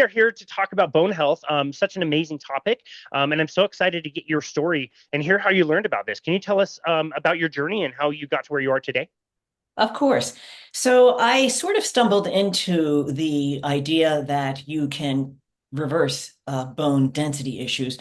are here to talk about bone health. Such an amazing topic. And I'm so excited to get your story and hear how you learned about this. Can you tell us about your journey and how you got to where you are today? Of course. So I sort of stumbled into the idea that you can reverse bone density issues.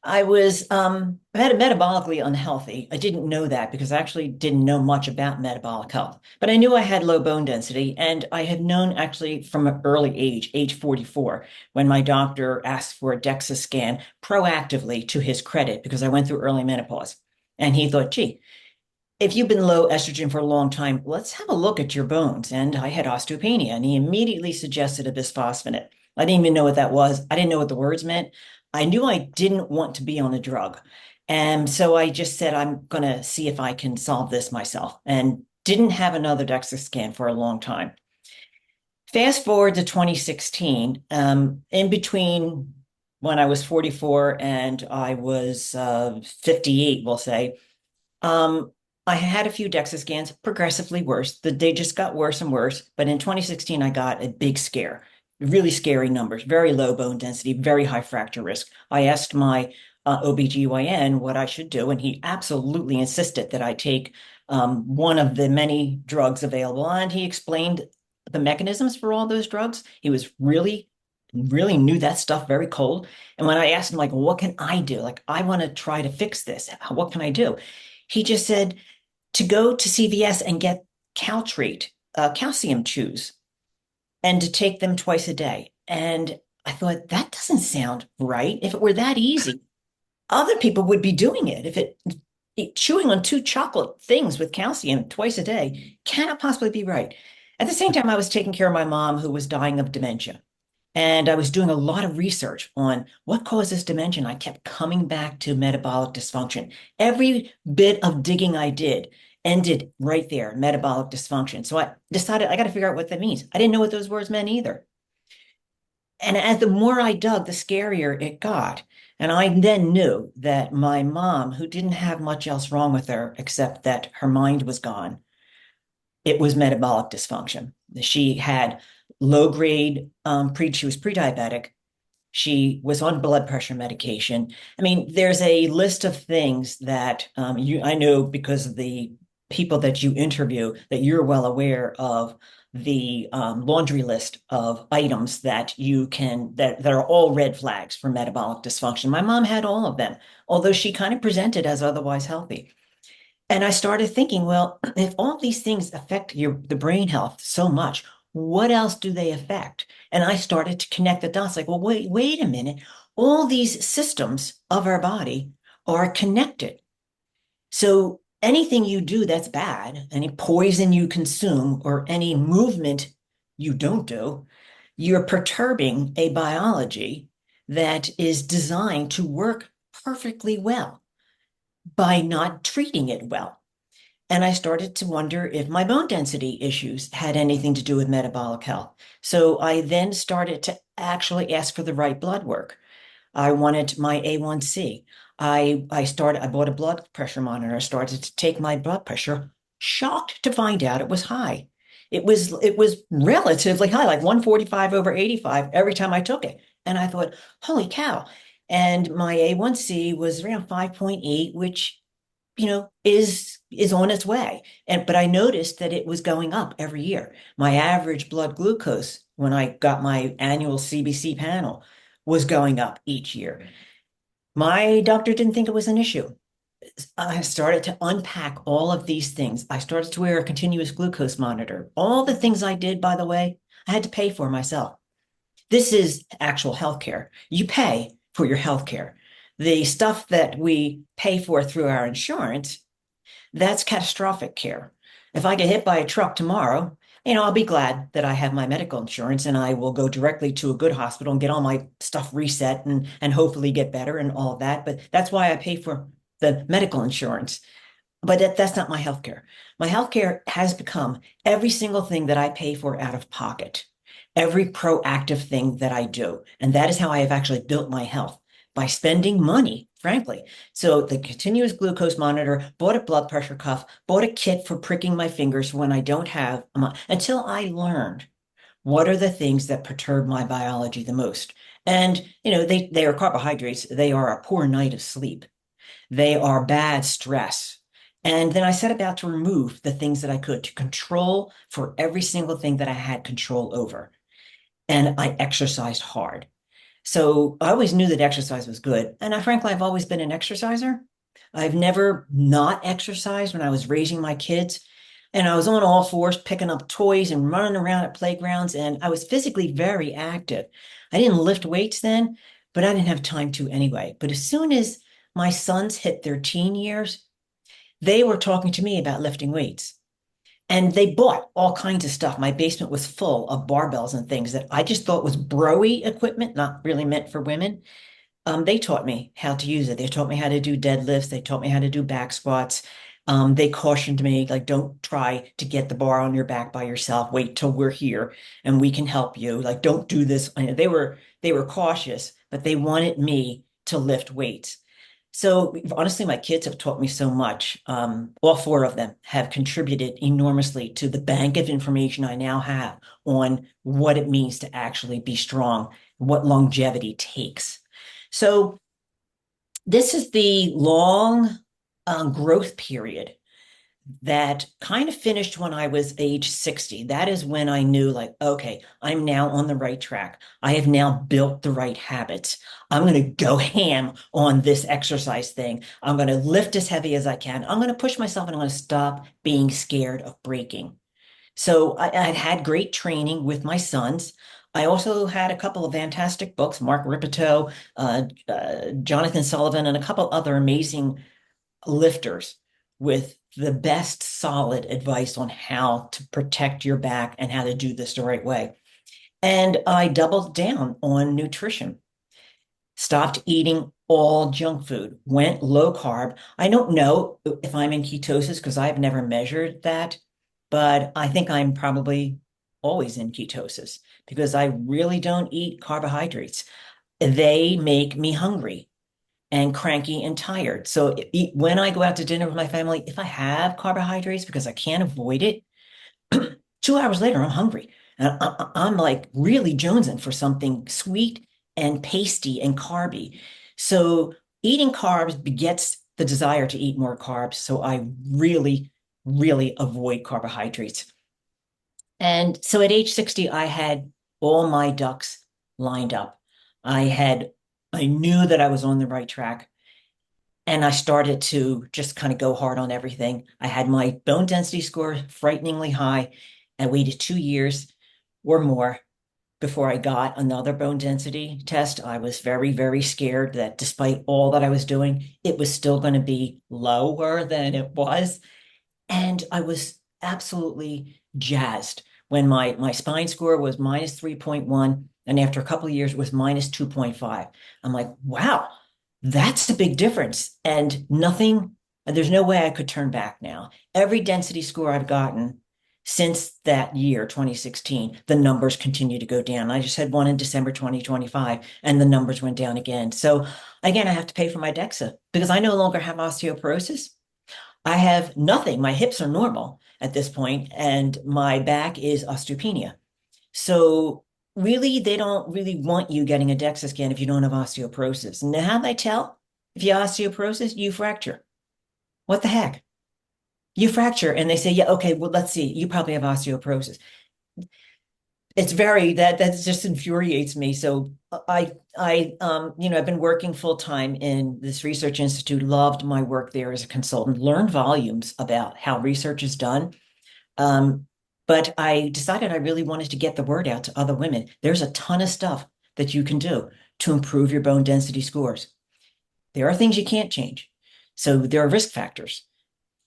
I had a metabolically unhealthy. I didn't know that because I actually didn't know much about metabolic health, but I knew I had low bone density, and I had known actually from an early age 44, when my doctor asked for a DEXA scan proactively to his credit because I went through early menopause. And he thought, gee, if you've been low estrogen for a long time, let's have a look at your bones. And I had osteopenia, and he immediately suggested a bisphosphonate. I didn't even know what that was. I didn't know what the words meant. I knew I didn't want to be on a drug. And so I just said, I'm going to see if I can solve this myself, and didn't have another DEXA scan for a long time. Fast forward to 2016, in between when I was 44 and I was 58, we'll say. I had a few DEXA scans, progressively worse. They just got worse and worse. But in 2016, I got a big scare, really scary numbers, very low bone density, very high fracture risk. I asked my OBGYN what I should do, and he absolutely insisted that I take one of the many drugs available. And he explained the mechanisms for all those drugs. He was really knew that stuff very cold. And when I asked him, like, what can I do? Like, I want to try to fix this. What can I do? He just said to go to CVS and get Caltrate, calcium chews, and to take them twice a day. And I thought, that doesn't sound right. If it were that easy, other people would be doing it. Chewing on two chocolate things with calcium twice a day cannot possibly be right. At the same time, I was taking care of my mom who was dying of dementia. And I was doing a lot of research on what causes dementia. I kept coming back to metabolic dysfunction. Every bit of digging I did ended right there, metabolic dysfunction. So I decided I got to figure out what that means. I didn't know what those words meant either. And as the more I dug, the scarier it got. And I then knew that my mom, who didn't have much else wrong with her except that her mind was gone, it was metabolic dysfunction. She had low grade she was pre-diabetic. She was on blood pressure medication. I mean, there's a list of things that I know because of the people that you interview, that you're well aware of the laundry list of items that that are all red flags for metabolic dysfunction. My mom had all of them, although she kind of presented as otherwise healthy. And I started thinking, well, if all these things affect the brain health so much, what else do they affect? And I started to connect the dots like, well, wait a minute. All these systems of our body are connected. So anything you do that's bad, any poison you consume, or any movement you don't do, you're perturbing a biology that is designed to work perfectly well by not treating it well. And I started to wonder if my bone density issues had anything to do with metabolic health. So I then started to actually ask for the right blood work. I wanted my A1C. I bought a blood pressure monitor. I started to take my blood pressure, shocked to find out it was high. It was relatively high, like 145 over 85 every time I took it. And I thought, holy cow. And my A1C was around 5.8, which is on its way. But I noticed that it was going up every year. My average blood glucose when I got my annual CBC panel was going up each year. My doctor didn't think it was an issue. I started to unpack all of these things. I started to wear a continuous glucose monitor. All the things I did, by the way, I had to pay for myself. This is actual healthcare. You pay for your healthcare. The stuff that we pay for through our insurance, that's catastrophic care. If I get hit by a truck tomorrow, I'll be glad that I have my medical insurance, and I will go directly to a good hospital and get all my stuff reset and hopefully get better and all of that. But that's why I pay for the medical insurance. But that's not my healthcare. My healthcare has become every single thing that I pay for out of pocket, every proactive thing that I do. And that is how I have actually built my health, by spending money, frankly. So the continuous glucose monitor, bought a blood pressure cuff, bought a kit for pricking my fingers when I don't have, until I learned What are the things that perturb my biology the most? And, they are carbohydrates. They are a poor night of sleep. They are bad stress. And then I set about to remove the things that I could to control for every single thing that I had control over. And I exercised hard. So I always knew that exercise was good. And frankly, I've always been an exerciser. I've never not exercised when I was raising my kids. And I was on all fours picking up toys and running around at playgrounds. And I was physically very active. I didn't lift weights then, but I didn't have time to anyway. But as soon as my sons hit their teen years, they were talking to me about lifting weights. And they bought all kinds of stuff. My basement was full of barbells and things that I just thought was broy equipment, not really meant for women. They taught me how to use it. They taught me how to do deadlifts. They taught me how to do back squats. They cautioned me, like, don't try to get the bar on your back by yourself. Wait till we're here and we can help you. Like, don't do this. And they were cautious, but they wanted me to lift weights. So honestly, my kids have taught me so much. All four of them have contributed enormously to the bank of information I now have on what it means to actually be strong, what longevity takes. So this is the long growth period that kind of finished when I was age 60. That is when I knew, like, okay, I'm now on the right track. I have now built the right habits. I'm going to go ham on this exercise thing. I'm going to lift as heavy as I can. I'm going to push myself and I'm going to stop being scared of breaking. So I had great training with my sons. I also had a couple of fantastic books, Mark Ripito, Jonathan Sullivan, and a couple other amazing lifters with the best solid advice on how to protect your back and how to do this the right way. And I doubled down on nutrition, stopped eating all junk food, went low carb. I don't know if I'm in ketosis because I've never measured that, but I think I'm probably always in ketosis because I really don't eat carbohydrates. They make me hungry and cranky and tired. So when I go out to dinner with my family, if I have carbohydrates because I can't avoid it, 2 hours later, I'm hungry. And I'm like really jonesing for something sweet and pasty and carby. So eating carbs begets the desire to eat more carbs. So I really, really avoid carbohydrates. And so at age 60, I had all my ducks lined up. I knew that I was on the right track. And I started to just kind of go hard on everything. I had my bone density score frighteningly high. I waited 2 years or more before I got another bone density test. I was very, very scared that despite all that I was doing, it was still going to be lower than it was. And I was absolutely jazzed when my spine score was minus 3.1. And after a couple of years, it was minus 2.5. I'm like, wow, that's a big difference. And there's no way I could turn back now. Every density score I've gotten since that year, 2016, the numbers continue to go down. I just had one in December 2025, and the numbers went down again. So again, I have to pay for my DEXA because I no longer have osteoporosis. I have nothing. My hips are normal at this point, and my back is osteopenia. So really, they don't really want you getting a DEXA scan if you don't have osteoporosis. And how they tell if you have osteoporosis, you fracture. What the heck? You fracture, and they say, yeah, okay, well, let's see. You probably have osteoporosis. It's very that just infuriates me. So I've been working full time in this research institute, loved my work there as a consultant, learned volumes about how research is done. Um, but I decided I really wanted to get the word out to other women. There's a ton of stuff that you can do to improve your bone density scores. There are things you can't change. So there are risk factors.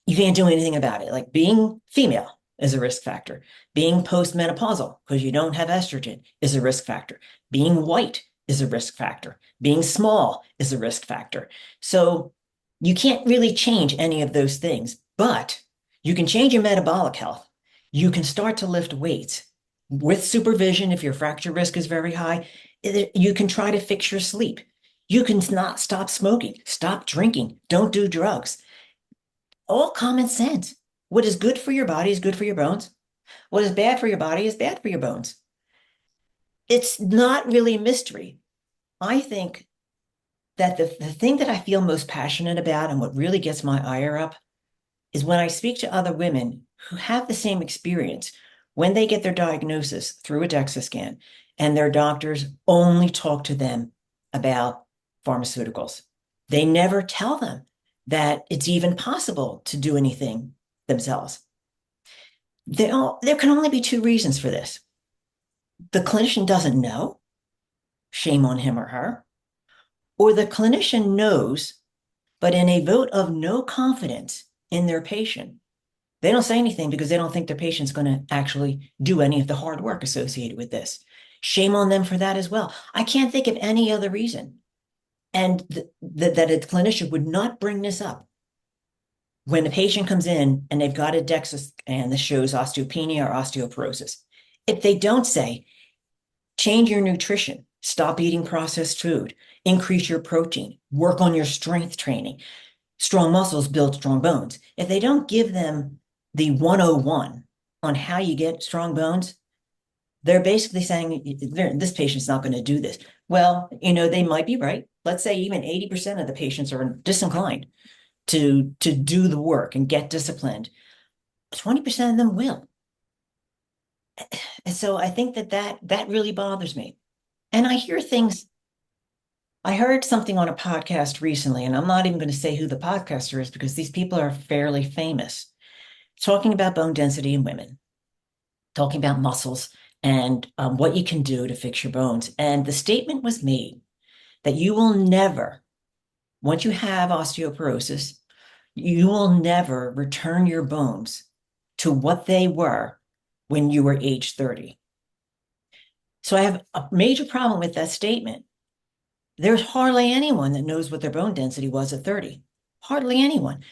You can't do anything about it. Like being female is a risk factor. Being postmenopausal because you don't have estrogen is a risk factor. Being white is a risk factor. Being small is a risk factor. So you can't really change any of those things, but you can change your metabolic health. You can start to lift weights with supervision if your fracture risk is very high. You can try to fix your sleep. You can not stop smoking, stop drinking, don't do drugs. All common sense. What is good for your body is good for your bones. What is bad for your body is bad for your bones. it's not really a mystery. I think that the thing that I feel most passionate about and what really gets my ire up is when I speak to other women who have the same experience when they get their diagnosis through a DEXA scan and their doctors only talk to them about pharmaceuticals. They never tell them that it's even possible to do anything themselves. There can only be two reasons for this. The clinician doesn't know, shame on him or her, or the clinician knows, but in a vote of no confidence in their patient, they don't say anything because they don't think their patient's going to actually do any of the hard work associated with this. Shame on them for that as well. I can't think of any other reason. And that a clinician would not bring this up when a patient comes in and they've got a DEXA scan that shows osteopenia or osteoporosis. If they don't say, change your nutrition, stop eating processed food, increase your protein, work on your strength training, strong muscles build strong bones. If they don't give them the 101 on how you get strong bones, they're basically saying this patient's not going to do this. Well, they might be right. Let's say even 80% of the patients are disinclined to do the work and get disciplined. 20% of them will. And so I think that really bothers me. And I hear things. I heard something on a podcast recently, and I'm not even going to say who the podcaster is because these people are fairly famous, talking about bone density in women, talking about muscles and what you can do to fix your bones. And the statement was made that you will never, once you have osteoporosis, you will never return your bones to what they were when you were age 30. So I have a major problem with that statement. There's hardly anyone that knows what their bone density was at 30. Hardly anyone.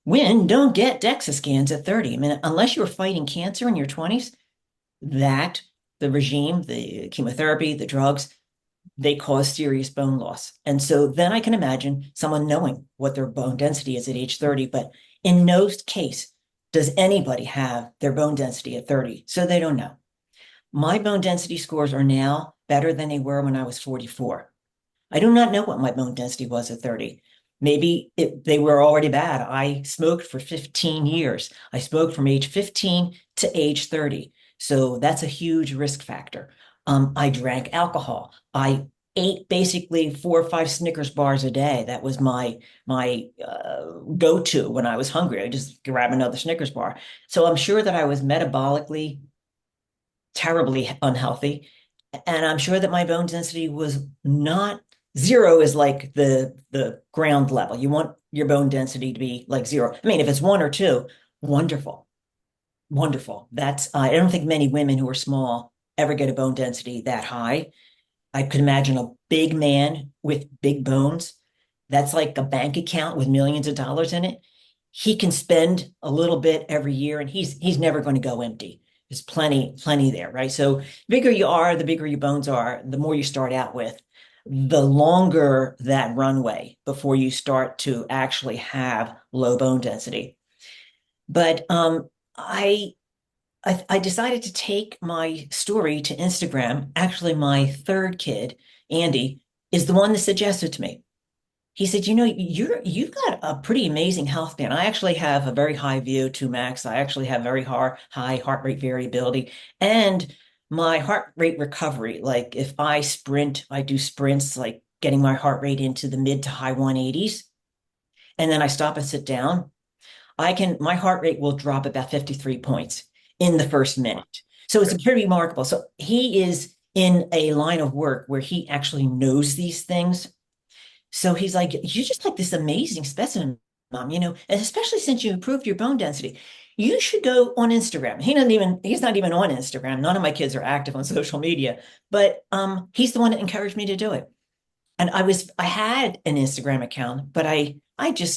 Women don't get DEXA scans at 30. I mean, unless you were fighting cancer in your 20s, that the regime, the chemotherapy, the drugs, they cause serious bone loss. And so then I can imagine someone knowing what their bone density is at age 30, but in no case does anybody have their bone density at 30. So they don't know. My bone density scores are now better than they were when I was 44. I do not know what my bone density was at 30. Maybe they were already bad. I smoked for 15 years. I smoked from age 15 to age 30. So that's a huge risk factor. I drank alcohol. I ate basically 4 or 5 Snickers bars a day. That was my go-to when I was hungry. I just grab another Snickers bar. So I'm sure that I was metabolically terribly unhealthy. And I'm sure that my bone density was not zero is like the ground level. You want your bone density to be like zero. I mean, if it's 1 or 2, wonderful, wonderful. That's I don't think many women who are small ever get a bone density that high. I could imagine a big man with big bones. That's like a bank account with millions of dollars in it. He can spend a little bit every year and he's never going to go empty. There's plenty there, right? So bigger you are, the bigger your bones are, the more you start out with, the longer that runway before you start to actually have low bone density. But I decided to take my story to Instagram. Actually, my third kid, Andy, is the one that suggested to me. He said, you've got a pretty amazing health span. I actually have a very high VO2 max. I actually have very high heart rate variability and my heart rate recovery. Like if I sprint, I do sprints, like getting my heart rate into the mid to high 180s. And then I stop and sit down. My heart rate will drop about 53 points in the first minute. So it's pretty remarkable. So he is in a line of work where he actually knows these things. So he's like, you're just like this amazing specimen, mom, and especially since you improved your bone density, you should go on Instagram. He's not even on Instagram. None of my kids are active on social media, but he's the one that encouraged me to do it. And I had an Instagram account, but I just